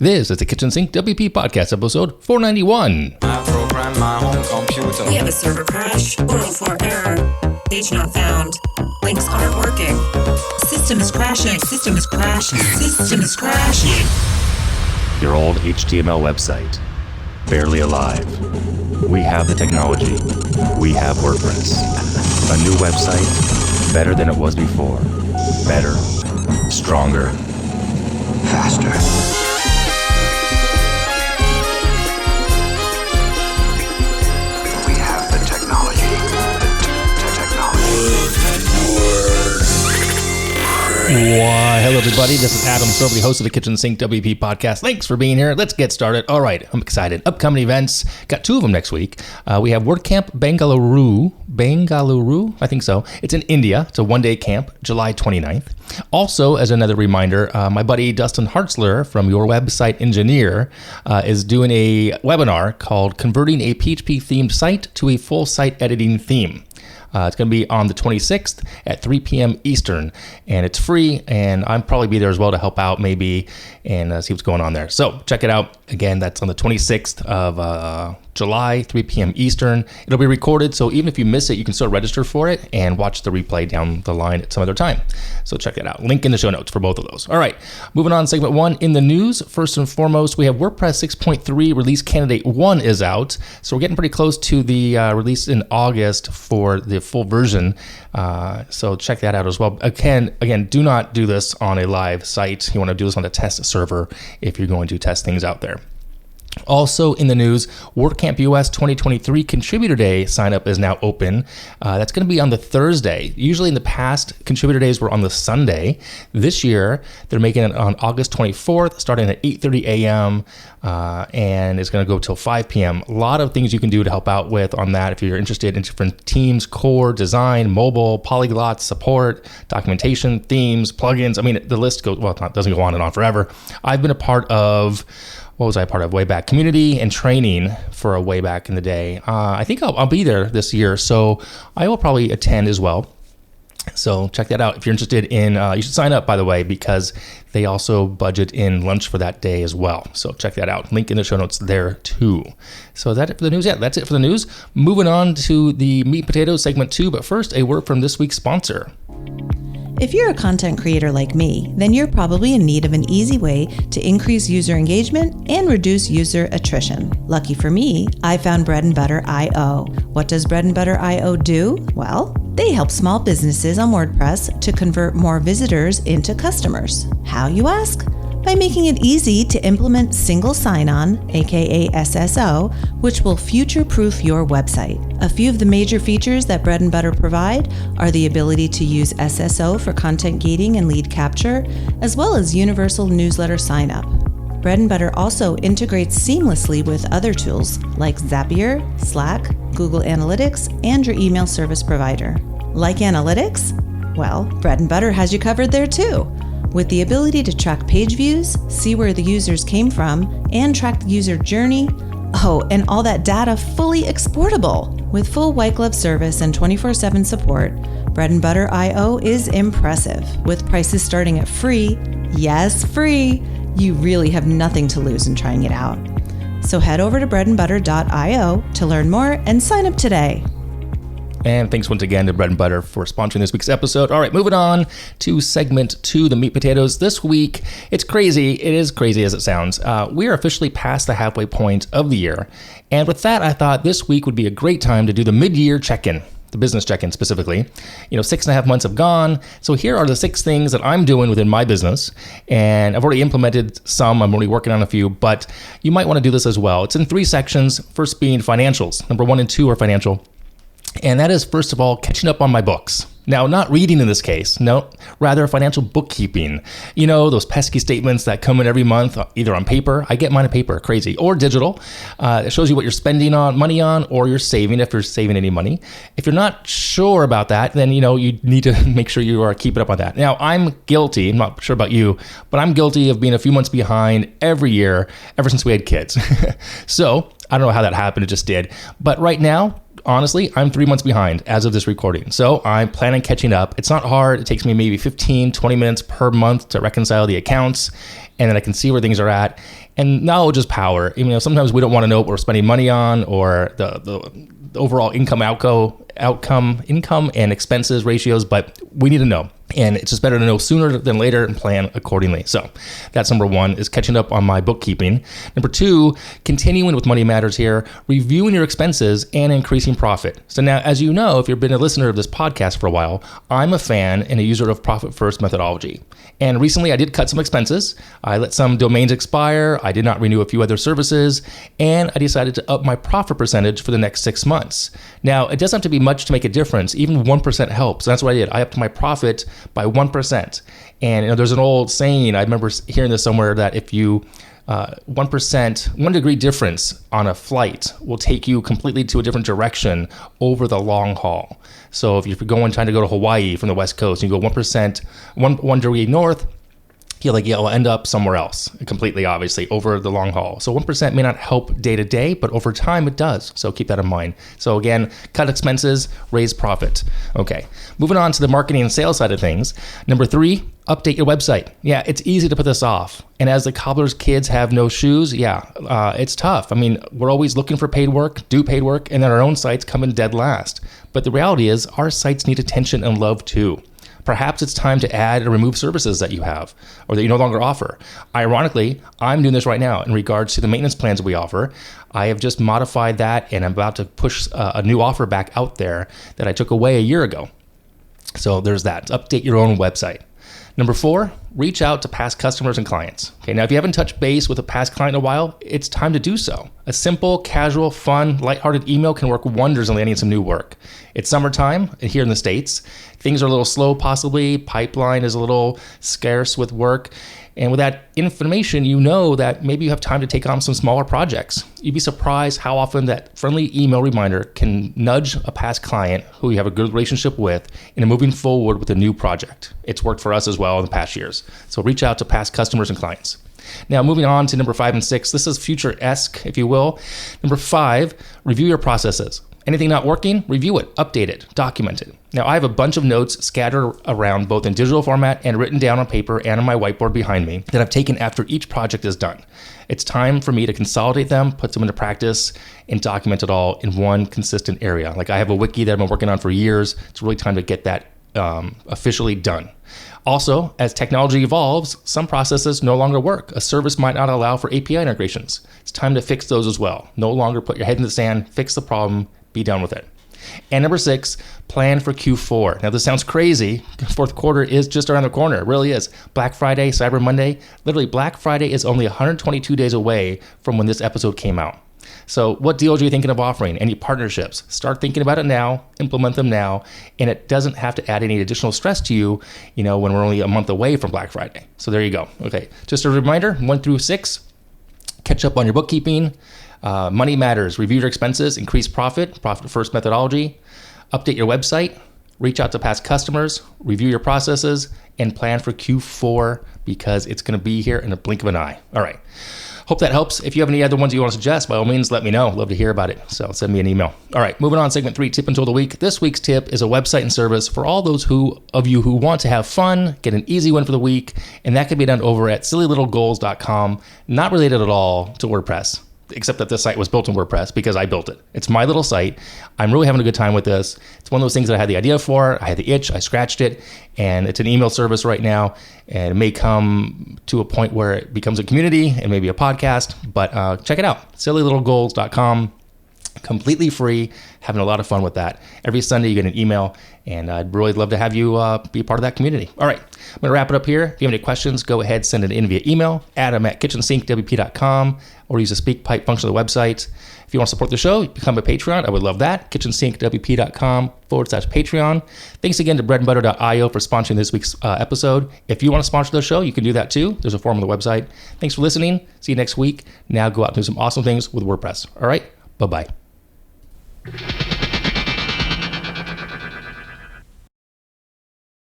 This is the Kitchen Sink WP Podcast, episode 491. I program my home computer. We have a server crash, 404 error, page not found, links aren't working, system is crashing, system is crashing, system is crashing. Your old HTML website, barely alive. We have the technology. We have WordPress. A new website, better than it was before. Better, stronger, faster. We have the technology. Why, hello everybody, this is Adam Sobely, host of the Kitchen Sink WP Podcast. Thanks for being here. Let's get started. All right, I'm excited. Upcoming events, got two of them next week. We have WordCamp Bengaluru, I think so. It's in India. It's a one-day camp, July 29th. Also, as another reminder, my buddy Dustin Hartzler from Your Website Engineer is doing a webinar called Converting a PHP-themed Site to a Full Site Editing Theme. It's going to be on the 26th at 3 p.m. Eastern, and it's free, and I'll probably be there as well to help out maybe and see what's going on there. So check it out. Again, that's on the 26th of July, 3 p.m. Eastern. It'll be recorded, so even if you miss it, you can still register for it and watch the replay down the line at some other time. So check that out. Link in the show notes for both of those. All right, moving on, segment one in the news. First and foremost, we have WordPress 6.3 release candidate 1 is out. So we're getting pretty close to the release in August for the full version. So check that out as well. Again, do not do this on a live site. You want to do this on a test server if you're going to test things out there. Also in the news, WordCamp US 2023 Contributor Day sign-up is now open. That's going to be on the Thursday. Usually in the past, Contributor Days were on the Sunday. This year, they're making it on August 24th, starting at 8:30 a.m., and it's going to go till 5 p.m. A lot of things you can do to help out with on that if you're interested in different teams, core, design, mobile, polyglots, support, documentation, themes, plugins. I mean, the list goes, well, it doesn't go on and on forever. I've been a part of... What was I part of? Way back community and training for a way back in the day. I think I'll be there this year, so I will probably attend as well. So check that out. If you're interested in, you should sign up, by the way, because they also budget in lunch for that day as well. So check that out. Link in the show notes there too. So is that it for the news? Yeah, that's it for the news. Moving on to the meat and potatoes segment 2, but first a word from this week's sponsor. If you're a content creator like me, then you're probably in need of an easy way to increase user engagement and reduce user attrition. Lucky for me, I found Bread and Butter IO. What does Bread and Butter IO do? Well, they help small businesses on WordPress to convert more visitors into customers. How, you ask? By making it easy to implement single sign-on, aka SSO, which will future-proof your website. A few of the major features that Bread and Butter provide are the ability to use SSO for content gating and lead capture, as well as universal newsletter sign-up. Bread and Butter also integrates seamlessly with other tools like Zapier, Slack, Google Analytics, and your email service provider. Like analytics? Well, Bread and Butter has you covered there too. With the ability to track page views, see where the users came from, and track the user journey. Oh, and all that data fully exportable. With full white glove service and 24/7 support, Bread and Butter IO is impressive. With prices starting at free, yes, free, you really have nothing to lose in trying it out. So head over to breadandbutter.io to learn more and sign up today. And thanks once again to Bread and Butter for sponsoring this week's episode. All right, moving on to segment 2, the meat potatoes. This week, it's crazy. It is crazy as it sounds. We are officially past the halfway point of the year. And with that, I thought this week would be a great time to do the mid-year check-in, the business check-in specifically. 6.5 months have gone. So here are the 6 things that I'm doing within my business. And I've already implemented some. I'm already working on a few, but you might want to do this as well. It's in 3 sections. First being financials. Number 1 and 2 are financial. And that is, first of all, catching up on my books. Now, not reading in this case, no, rather financial bookkeeping. Those pesky statements that come in every month, either on paper, I get mine on paper, crazy, or digital. It shows you what you're spending money on, or you're saving, if you're saving any money. If you're not sure about that, then, you need to make sure you are keeping up on that. Now, I'm guilty, I'm not sure about you, but I'm guilty of being a few months behind every year, ever since we had kids. So, I don't know how that happened, it just did. But right now, honestly, I'm 3 months behind as of this recording. So I plan on catching up. It's not hard. It takes me maybe 15, 20 minutes per month to reconcile the accounts. And then I can see where things are at. And knowledge is power. Sometimes we don't want to know what we're spending money on, or the overall income and expenses ratios, but we need to know. And it's just better to know sooner than later and plan accordingly. So that's number one, is catching up on my bookkeeping. Number two, continuing with Money Matters here, reviewing your expenses and increasing profit. So now, as you know, if you've been a listener of this podcast for a while, I'm a fan and a user of profit first methodology. And recently I did cut some expenses. I let some domains expire. I did not renew a few other services, and I decided to up my profit percentage for the next 6 months. Now, it doesn't have to be much to make a difference. Even 1% helps. That's what I did. I upped my profit by 1%. And there's an old saying, I remember hearing this somewhere, that if you 1%, 1 degree difference on a flight will take you completely to a different direction over the long haul. So if you're trying to go to Hawaii from the West Coast, and you go 1%, one degree north, you'll end up somewhere else completely, obviously, over the long haul. So 1% may not help day to day, but over time it does. So keep that in mind. So again, cut expenses, raise profit. Okay, moving on to the marketing and sales side of things. Number 3, update your website. Yeah, it's easy to put this off. And as the cobbler's kids have no shoes, it's tough. We're always looking for paid work, do paid work, and then our own sites come in dead last. But the reality is our sites need attention and love too. Perhaps it's time to add or remove services that you have or that you no longer offer. Ironically, I'm doing this right now in regards to the maintenance plans that we offer. I have just modified that, and I'm about to push a new offer back out there that I took away a year ago. So there's that. Update your own website. Number 4, reach out to past customers and clients. Okay, now if you haven't touched base with a past client in a while, it's time to do so. A simple, casual, fun, lighthearted email can work wonders in landing some new work. It's summertime here in the States. Things are a little slow possibly. Pipeline is a little scarce with work. And with that information, you know that maybe you have time to take on some smaller projects. You'd be surprised how often that friendly email reminder can nudge a past client who you have a good relationship with into moving forward with a new project. It's worked for us as well in the past years. So reach out to past customers and clients. Now, moving on to number 5 and 6, this is future-esque, if you will. Number 5, review your processes. Anything not working, review it, update it, document it. Now, I have a bunch of notes scattered around both in digital format and written down on paper and on my whiteboard behind me that I've taken after each project is done. It's time for me to consolidate them, put them into practice, and document it all in one consistent area. Like I have a wiki that I've been working on for years. It's really time to get that officially done. Also, as technology evolves, some processes no longer work. A service might not allow for API integrations. It's time to fix those as well. No longer put your head in the sand, fix the problem, be done with it. And number 6, plan for Q4. Now, this sounds crazy. Fourth quarter is just around the corner. It really is. Black Friday, Cyber Monday. Literally, Black Friday is only 122 days away from when this episode came out. So what deals are you thinking of offering? Any partnerships? Start thinking about it now, implement them now, and it doesn't have to add any additional stress to you, when we're only a month away from Black Friday. So there you go. Okay, just a reminder, 1 through 6, catch up on your bookkeeping. Money Matters, review your expenses, increase profit first methodology, update your website, reach out to past customers, review your processes, and plan for Q4 because it's going to be here in a blink of an eye. All right. Hope that helps. If you have any other ones you want to suggest, by all means, let me know. Love to hear about it. So send me an email. All right, moving on. Segment 3, tip and tool of the week. This week's tip is a website and service for all those of you who want to have fun, get an easy win for the week, and that can be done over at sillylittlegoals.com. Not related at all to WordPress, except that this site was built in WordPress because I built it. It's my little site. I'm really having a good time with this. It's one of those things that I had the idea for. I had the itch. I scratched it, and it's an email service right now. And it may come to a point where it becomes a community and maybe a podcast, but check it out. sillylittlegoals.com. Completely free, having a lot of fun with that. Every Sunday you get an email, and I'd really love to have you be a part of that community. All right, I'm going to wrap it up here. If you have any questions, go ahead, send it in via email, Adam at KitchensinkWP.com, or use the SpeakPipe function of the website. If you want to support the show, become a Patreon. I would love that. KitchensinkWP.com/Patreon. Thanks again to breadandbutter.io for sponsoring this week's episode. If you want to sponsor the show, you can do that too. There's a form on the website. Thanks for listening. See you next week. Now go out and do some awesome things with WordPress. All right, bye-bye.